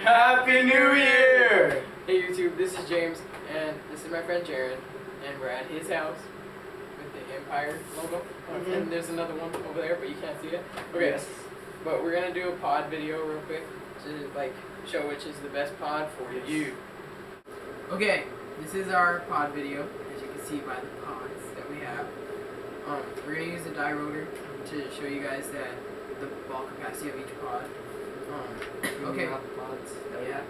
Happy New Year! Hey YouTube, this is James, and this is my friend Jeren, and we're at his house with the Empire logo. And there's another one over there, but you can't see it. Okay, Yes. but we're gonna do a pod video real quick to show which is the best pod for you. Okay, this is our pod video, as you can see by the pods that we have. We're gonna use a die rotor to show you guys that the ball capacity of each pod. Okay. Pods. Yeah.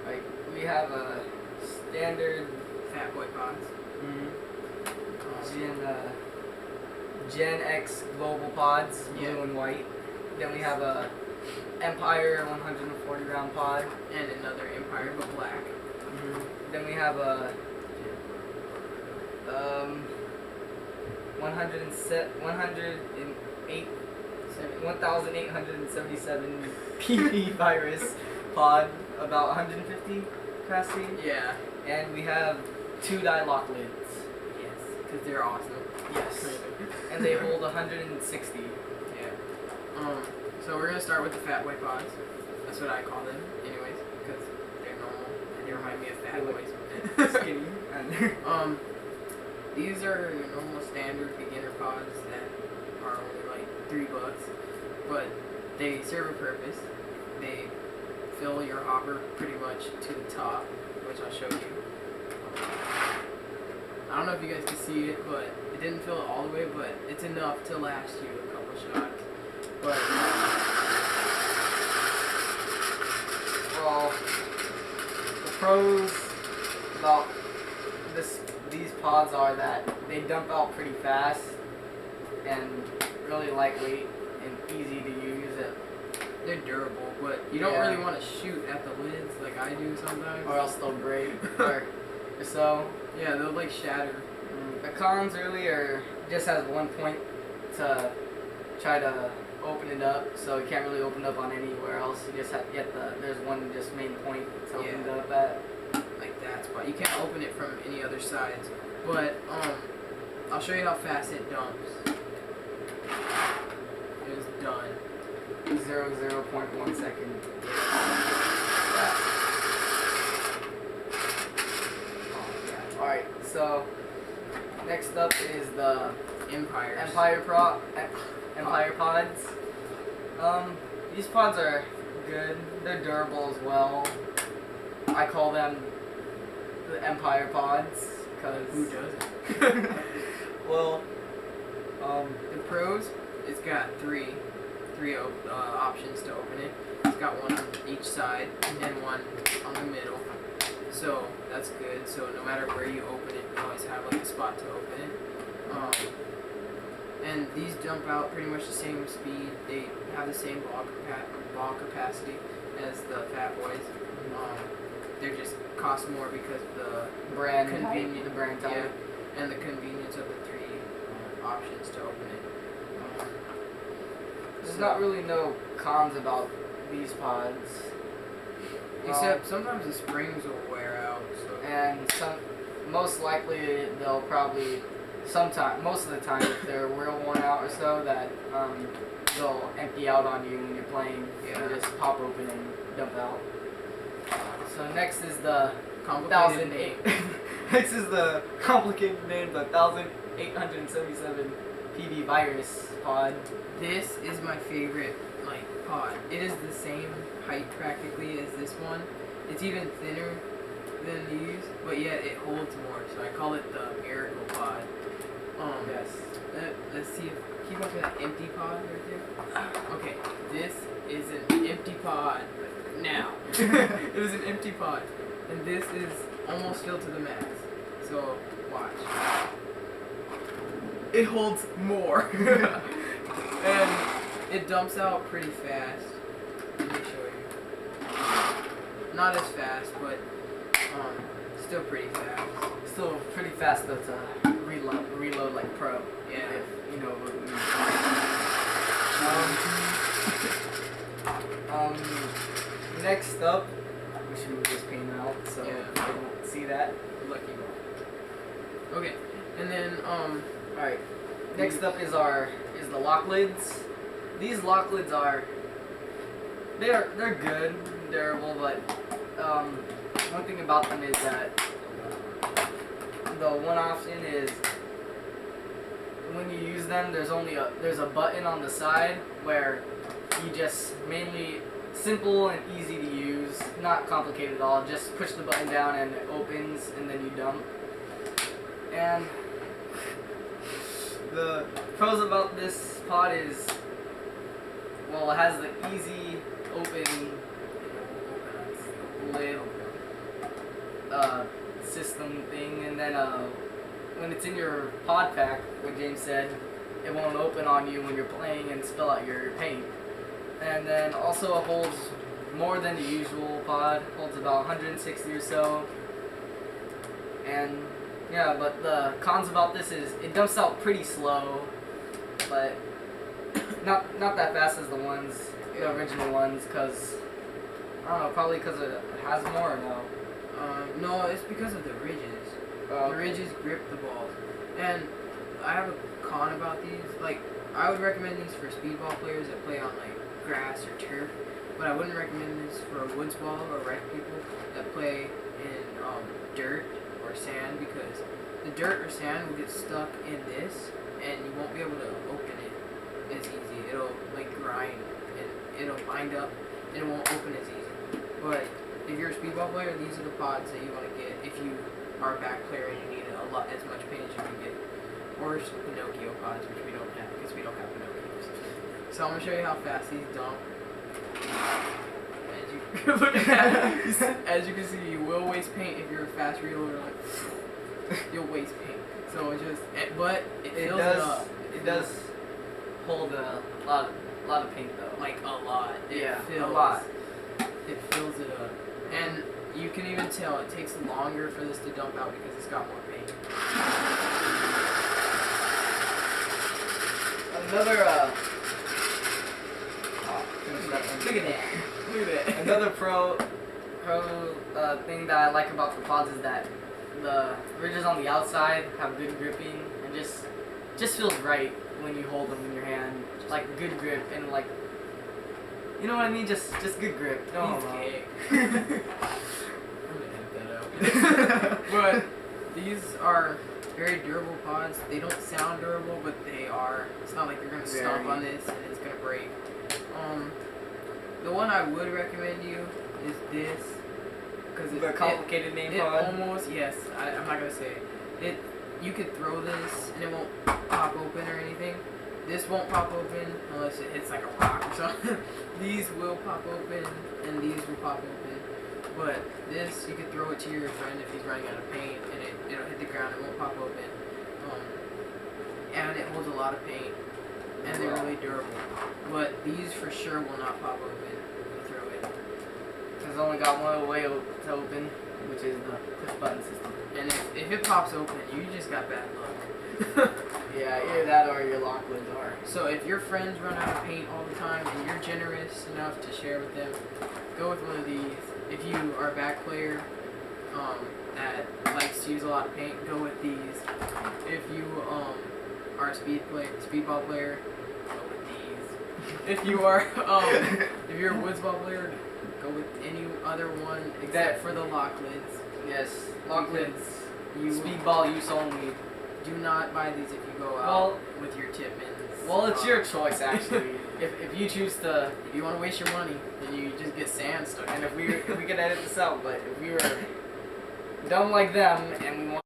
Like, we have a standard Fat boy pods. Gen X global pods, blue and white. Then we have a Empire 140 round pod. And another Empire, but black. Then we have a 1,877 PV virus pod, about 150 capacity. Yeah. And we have 2 die lock lids. Yes. Because they're awesome. Yes. And they hold 160. Yeah. So we're gonna start with the fat boy pods. That's what I call them, anyways, because they're normal and they remind me of fat boys. Skinny. These are your normal standard beginner pods that are only like $3, but they serve a purpose. They fill your hopper pretty much to the top, which I'll show you. I don't know if you guys can see it, but it didn't fill it all the way, but it's enough to last you a couple shots. But well, the pros about these pods are that they dump out pretty fast and really lightweight and easy to use. they're durable, but you don't really want to shoot at the lids like I do sometimes. Or else they'll break. Or so. Yeah, they'll like shatter. The cons really are just has one point to try to open it up, so you can't really open it up on anywhere else. You just have to get there's one just main point to open it up at. Like that spot. You can't open it from any other sides. But I'll show you how fast it dumps. It is done. 0.1 second. Alright, so next up is the Empire pods. These pods are good. They're durable as well. I call them the Empire pods because who doesn't? well, the pros, it's got three options to open it. It's got one on each side and one on the middle. So that's good. So no matter where you open it, you always have like a spot to open it. And these dump out pretty much the same speed. They have the same ball capacity as the Fat Boys. They just cost more because of the brand type, and the convenience of the 3 options to open it. There's not really no cons about these pods. Except sometimes the springs will wear out. So. And most likely they'll probably, most of the time if they're real worn out or so, that they'll empty out on you when you're playing. And just pop open and dump out. So next is the complicated name. Next is the complicated name, the 1,877 PV virus pod. This is my favorite pod. It is the same height practically as this one. It's even thinner than these, but yet it holds more. So I call it the miracle pod. Yes. Let's see if keep up to that empty pod right there. Okay, this is an empty pod. Now, it was an empty pod, and this is almost filled to the max. So watch. It holds more, and it dumps out pretty fast. Let me show you. Not as fast, but still pretty fast. Still pretty fast though to reload like pro. Yeah. If you know what we mean. Next up, we should move this pane out so I don't see that. Lucky one. Okay, and then alright. Next up is the lock lids. These lock lids they're good. durable, but one thing about them is that the one option is when you use them, there's a button on the side where you just mainly simple and easy to use, not complicated at all. Just push the button down and it opens, and then you dump. And the pros about this pod is, well, it has the easy open lid system thing, and then when it's in your pod pack, like James said, it won't open on you when you're playing and spill out your paint. And then also it holds more than the usual pod, holds about 160 or so. And yeah, but the cons about this is it dumps out pretty slow, but not that fast as the original ones, cause I don't know, probably because it has more or no. No, it's because of the ridges. The ridges grip the balls. And I have a con about these. Like, I would recommend these for speedball players that play on like grass or turf, but I wouldn't recommend this for woods ball or rec people that play in dirt or sand, because the dirt or sand will get stuck in this and you won't be able to open it as easy. It'll like grind and it'll bind up and it won't open as easy. But if you're a speedball player, these are the pods that you want to get if you are a back player and you need as much paint as you can get. Or Pinocchio pods, which we don't have because we don't have Pinocchios. So I'm gonna show you how fast these dump. As you look at that, as you can see, you will waste paint if you're a fast reloader. Like you'll waste paint. So but it fills it up. It does hold a lot of paint though. Like a lot. A lot. It fills it up. And you can even tell it takes longer for this to dump out because it's got more paint. Another Look at that. Look at that. Another pro thing that I like about the pods is that the ridges on the outside have good gripping and just feels right when you hold them in your hand. Like good grip and like, you know what I mean? Just good grip. No, I'm gonna edit that out. But these are very durable pods. They don't sound durable, but they are. It's not like you're gonna stomp on this and it's gonna break. The one I would recommend you is this, because the complicated name pod. Almost, yes. I'm not gonna say it. You could throw this and it won't pop open or anything. This won't pop open unless it hits like a rock or something. These will pop open and these will pop open. But this, you could throw it to your friend if he's running out of paint and it'll hit the ground. It won't pop open. And it holds a lot of paint. And they're really durable. But these for sure will not pop open when you throw it. It's only got one way to open, which is the push button system. And if it pops open, you just got bad luck. Yeah, either that or your lock lids are. So if your friends run out of paint all the time and you're generous enough to share with them, go with one of these. If you are a back player that likes to use a lot of paint, go with these. If you are a speedball player, go with these. If you are if you're a woods ball player, go with any other one except for the lock lids. Yes, lock lids. Speedball use only. Do not buy these if you go out with your Tipmans. Well, it's your choice actually. if you choose to, if you want to waste your money, then you just get sand stuck. And if we could edit this out, but if we were dumb like them and we want